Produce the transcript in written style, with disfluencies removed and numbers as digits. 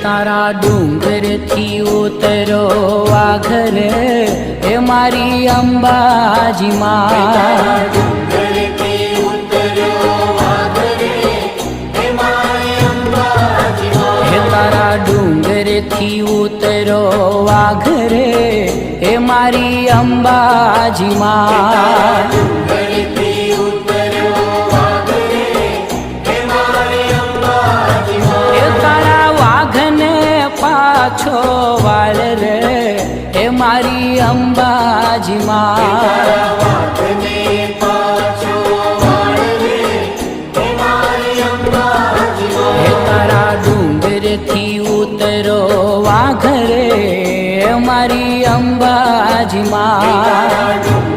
तारा डूंगर थी उतरो वाघरे हे मारी अंबाजी मां। तारा डूंगर थी उतरो वाघरे हे मारी अंबाजी मां। तारा वाघने पाछो वाल रे हे मारी अंबाजी मां। तारा डूंगर थी उतरो वाघरे मारी अंबाजी मां।